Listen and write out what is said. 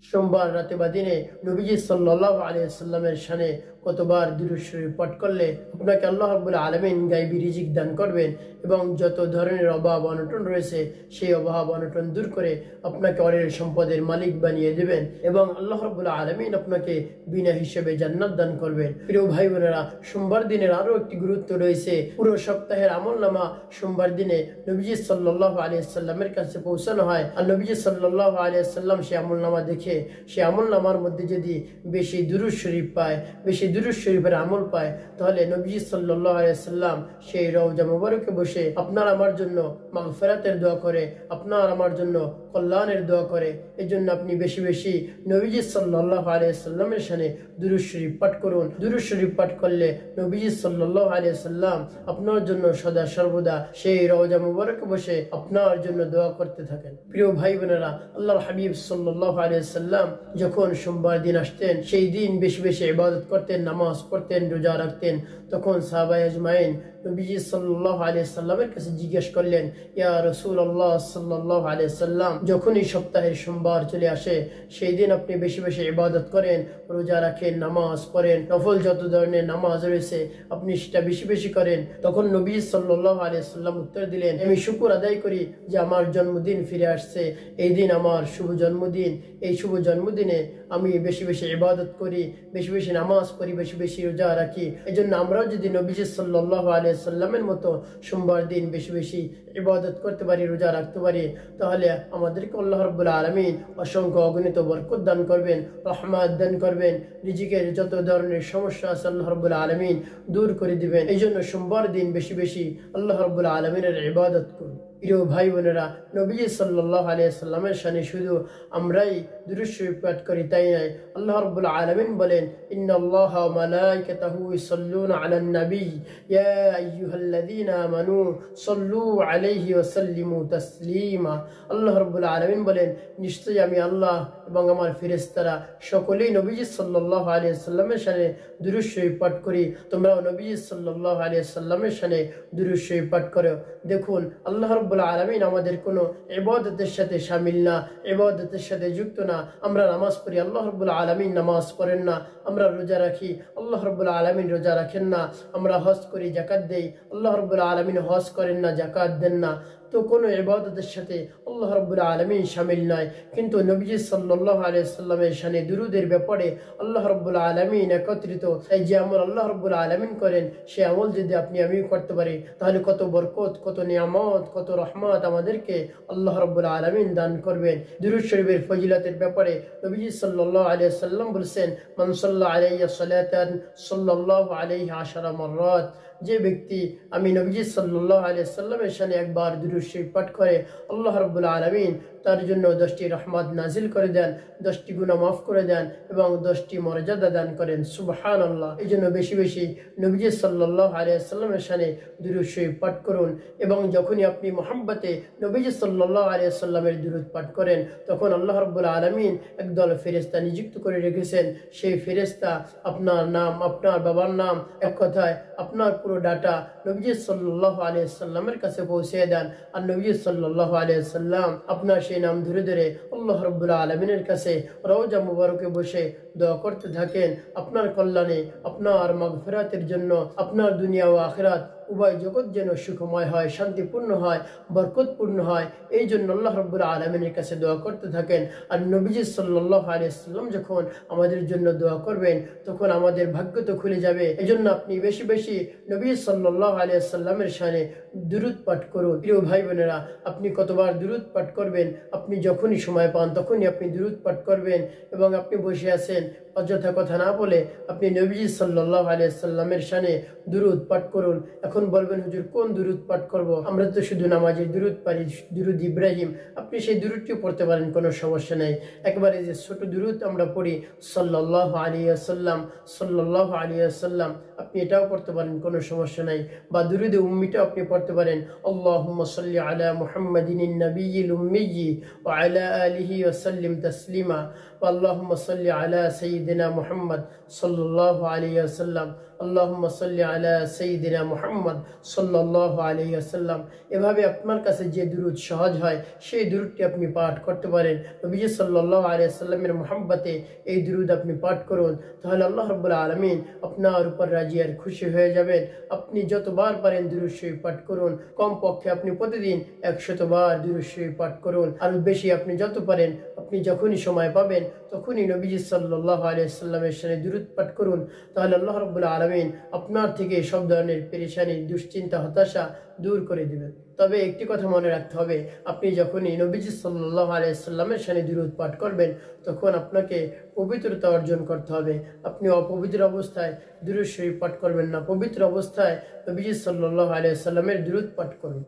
সোমবার রাতে বা দিনে নবীজি সাল্লাল্লাহু আলাইহি ওয়াসাল্লামের শানে কতবার দুরূদ শরীফ পাঠ করলে আপনাকে আল্লাহ রাব্বুল আলামিন গায়বী রিজিক দান করবেন এবং যত ধরনের অভাব অনটন রয়েছে সেই অভাব অনটন দূর করে আপনাকে অনেক সম্পদের মালিক বানিয়ে দেবেন এবং আল্লাহ রাব্বুল আলামিন আপনাকে বিনা হিসেবে জান্নাত দান করবেন। প্রিয় ভাই বোনেরা, সোমবার দিনের আরো একটি গুরুত্ব রয়েছে। পুরো সপ্তাহের আমলনামা সোমবার দিনে নবীজি সাল্লাল্লাহু আলাইহি ওয়াসাল্লামের কাছে পৌঁছানো হয় আর নবীজি সাল্লাল্লাহু আলাইহি ওয়াসাল্লাম সেই আমলনামা দেখে সেই আমলনামার মধ্যে যদি বেশি দুরূদ শরীফ পায়, বেশি দুরূদ শরীফের আমল পায়, তাহলে নবীজি সাল্লাল্লাহু আলাইহি ওয়াসাল্লাম সেই রওজা মুবারকে বসে আপনার আমার জন্য মাগফিরাতের দোয়া করে, আপনার আমার জন্য কল্যাণের দোয়া করে। এজন্য আপনি বেশি বেশি নবীজি সাল্লাল্লাহু আলাইহি ওয়াসাল্লামের শানে দুরূদ শরীফ পাঠ করুন। দুরূদ শরীফ পাঠ করলে নবীজি সাল্লাল্লাহু আলাইহি ওয়াসাল্লাম আপনার জন্য সদা সর্বদা সেই রওজা মুবারকে বসে আপনার জন্য দোয়া করতে থাকেন। প্রিয় ভাই বোনেরা, আল্লাহর হাবিব সাল্লাল্লাহু আলাইহি ওয়াসাল্লাম যখন সোমবার দিন আসতেন, সেই দিন বেশি বেশি ইবাদত করতেন, নামাজ পড়তেন, রোজা রাখতেন। তখন সাহাবায়ে আজমাইন নবীজি সাল্লাল্লাহু আলাইহি ওয়াসাল্লামের কাছে জিজ্ঞেস করলেন, ইয়া রাসূলুল্লাহ সাল্লাল্লাহু আলাইহি ওয়াসাল্লাম, যখনই সপ্তাহের সোমবার চলে আসে সেই দিন আপনি বেশি বেশি ইবাদত করেন, রোজা রাখেন, নামাজ পড়েন, নফল যত ধরনের নামাজ রয়েছে আপনি সেটা বেশি বেশি করেন। তখন নবী সাল্লাল্লাহু আলাইহি ওয়াসাল্লাম উত্তর দিলেন, আমি শুকর আদায় করি যে আমার জন্মদিন ফিরে আসছে, এই দিন আমার শুভ জন্মদিন। এই শুভ জন্মদিনে আমি বেশি বেশি ইবাদত করি, বেশি বেশি নামাজ পড়ি, বেশি বেশি রোজা রাখি। এজন্য আমরাও যদি নবীজি সাল্লাল্লাহু আলাইহি ওয়াসাল্লামের মতো সোমবার দিন বেশি বেশি ইবাদত করতে পারি, রোজা রাখতে পারি, তাহলে আমাদেরকে আল্লাহ রাব্বুল আলামিন অসংখ্য অগণিত বরকত দান করবেন, রহমত দান করবেন, রিজিকের যত ধরনের সমস্যা আছে আল্লাহ রাব্বুল আলামিন দূর করে দিবেন। এই জন্য সোমবার দিন বেশি বেশি আল্লাহ রাব্বুল আলামিনের ইবাদত করুন। প্রিয় ভাই বোনেরা, নবীজি সাল্লাল্লাহু আলাইহি ওয়াসাল্লামের শানে শুধু আমরাই দুরূদ শরীফ পাঠ করি তাই নয়, আল্লাহ রাব্বুল আলামিন বলেন, ইন্নাল্লাহা ওয়া মালাইকাতাহু ইউসাল্লুনা আলান নবী ইয়া আইয়ুহাল্লাযীনা আমানু সাল্লু আলাইহি ওয়া সাল্লিমু তাসলিমা। আল্লাহ রাব্বুল আলামিন বলেন, নিশ্চয়ই আমি আল্লাহ এবং আমার ফেরেশতারা সকলেই নবীজি সাল্লাল্লাহু আলাইহি ওয়াসাল্লামের শানে দুরূদ শরীফ পাঠ করি, তোমরাও নবীজি সাল্লাল্লাহু আলাইহি ওয়াসাল্লামের শানে দুরূদ শরীফ পাঠ করো। দেখুন, আল্লাহ রাব্বুল আলামিন আমাদের কোনো ইবাদতের সাথে শামিল না, ইবাদতের সাথে যুক্ত না। আমরা নামাজ পড়ি, আল্লাহ রাব্বুল আলামিন নামাজ পড়েন না। আমরা রোজা রাখি, আল্লাহ রাব্বুল আলামিন রোজা রাখেন না। আমরা হজ করি, যাকাত দেই, আল্লাহ রাব্বুল আলামিন হজ করেন না, যাকাত দেন না। তো কোনো ইবাদতের সাথে আল্লাহ রাব্বুল আলামিন শামিল নয়। কিন্তু নবীজি সাল্লাল্লাহু আলাইহি ওয়াসাল্লামের শানে দুরূদের ব্যাপারে আল্লাহ রাব্বুল আলামিন একত্রিত। এই যে আমল আল্লাহ রাব্বুল আলামিন করেন, সেই আমল যদি আপনি আমি করতে পারি, তাহলে কত বরকত, কত নিয়ামত, কত রহমত আমাদেরকে আল্লাহ রাব্বুল আলামিন দান করবেন। দুরূদ শরীফের ফজিলতের ব্যাপারে নবীজি সাল্লাল্লাহু আলাইহি ওয়াসাল্লাম বলেছেন, মান সাল্লা আলাইয়া সালাতান সাল্লাল্লাহু আলাইহি আশারা মাররাত। যে ব্যক্তি আমি নবীজি সাল্লাল্লাহু আলাইহি ওয়াসাল্লামের শানে একবার দুরূদ শরীফ পাঠ করে, আল্লাহ রাব্বুল আলামিন তার জন্য 10টি রহমত নাজিল করে দেন, 10টি গুনাহ মাফ করে দেন এবং 10টি মর্যাদা দান করেন। সুবহানাল্লাহ। এই জন্য বেশি বেশি নবীজি সাল্লাল্লাহু আলাইহি ওয়াসাল্লামের শানে দুরূদ শরীফ পাঠ করুন এবং যখনই আপনি মুহাব্বতে নবীজি সাল্লাল্লাহু আলাইহি ওয়াসাল্লামের দুরূদ পাঠ করেন, তখন আল্লাহ রাব্বুল আলামিন একদল ফেরেশতা নিযুক্ত করে রেখেছেন। সেই ফেরেশতা আপনার নাম, আপনার বাবার নাম, এক কথায় আপনার পুরো ডাটা নবীজি সাল্লাল্লাহু আলাইহি ওয়াসাল্লামের কাছে পৌঁছে দেন। আর নবীজি সাল্লাল্লাহু আলাইহি ওয়াসাল্লাম আপনার সেই নাম ধরে ধরে আল্লাহ রাব্বুল আলামিনের কাছে রওজা মুবারকে বসে দোয়া করতে থাকেন আপনার কল্যাণে, আপনার মাগফিরাতের জন্য, আপনার দুনিয়া ও আখিরাত উভয় জগৎ যেন সুখময় হয়, শান্তিপূর্ণ হয়, বরকতপূর্ণ হয়। এই জন্য আল্লাহ রাব্বুল আলামিনের কাছে দোয়া করতে থাকেন। আর নবীজি সাল্লাল্লাহু আলাইহি ওয়াসাল্লাম যখন আমাদের জন্য দোয়া করবেন, তখন আমাদের ভাগ্য তো খুলে যাবে। এজন্য আপনি বেশি বেশি নবী সাল্লাল্লাহু আলাইহি ওয়াসাল্লামের শানে দুরূদ পাঠ করুন। প্রিয় ভাই বোনেরা, আপনি কতবার দুরূদ পাঠ করবেন? আপনি যখনই সময় পান তখনই আপনি দুরূদ পাঠ করবেন এবং আপনি বসে আছেন, অযথা কথা না বলে আপনি নবীজি সাল্লাল্লাহু আলাইহি ওয়াসাল্লামের শানে দুরূদ পাঠ করুন। এখন বলবেন, হুজুর কোন দুরূদ পাঠ করব? আমরা তো শুধু নামাজে দুরূদ পারি, দুরূদ ইব্রাহিম। আপনি সেই দুরূদটিও পড়তে পারেন, কোনো সমস্যা নেই। একবারে যে ছোট দুরূদ আমরা পড়ি, সাল্লাল্লাহু আলাইহি ওয়াসাল্লাম, সাল্লাল্লাহু আলাইহি ওয়াসাল্লাম, আপনি এটাও পড়তে পারেন, কোনো সমস্যা নাই। বা দুরূদে উম্মিটাও আপনি পড়তে পারেন, আল্লাহুম্মা সাল্লি আলা মুহাম্মাদিনিন নাবিয়্যিল উম্মিয়্যি ওয়া আলা আলিহি ওয়া সাল্লিম তাসলিমা। আল্লাহুম্মা সাল্লি আলা সাইয়্যিদিনা মুহাম্মদ সাল্লাল্লাহু আলাইহি ওয়াসাল্লাম। আল্লাহুম্মা সাল্লি আলা সাইয়্যিদিনা মুহাম্মদ সাল্লাল্লাহু আলাইহি ওয়াসাল্লাম। এভাবে আপনার কাছে যে দুরূদ সহজ হয় সেই দুরূদটি আপনি পাঠ করতে পারেন। নবীজি সাল্লাল্লাহু আলাইহি ওয়াসাল্লামের মুহাব্বতে এই দুরূদ আপনি পাঠ করুন, তাহলে আল্লাহ রাব্বুল আলামিন আপনার উপর রাজি আর খুশি হয়ে যাবেন। আপনি যতবার পারেন দুরূদ শরীফ পাঠ করুন, কমপক্ষে আপনি প্রতিদিন 100 বার দুরূদ শরীফ পাঠ করুন। আর বেশি আপনি যত পারেন, আপনি যখনই সময় পাবেন তখনই নবীজি সাল্লাল্লাহু আলাইহি ওয়াসাল্লামের শানে দুরূদ পাঠ করুন, তাহলে আল্লাহ রাব্বুল আলামিন আপনার থেকে সব ধরনের পেরেশানি, দুশ্চিন্তা, হতাশা দূর করে দিবেন। তবে একটি কথা মনে রাখতে হবে, আপনি যখনই নবীজি সাল্লাল্লাহু আলাইহি ওয়াসাল্লামের শানে দুরূদ পাঠ করবেন তখন আপনাকে পবিত্রতা অর্জন করতে হবে। আপনি অপবিত্র অবস্থায় দুরূদ শরীফ পাঠ করবেন না, পবিত্র অবস্থায় নবীজি সাল্লাল্লাহু আলাইহি ওয়াসাল্লামের দুরূদ পাঠ করুন।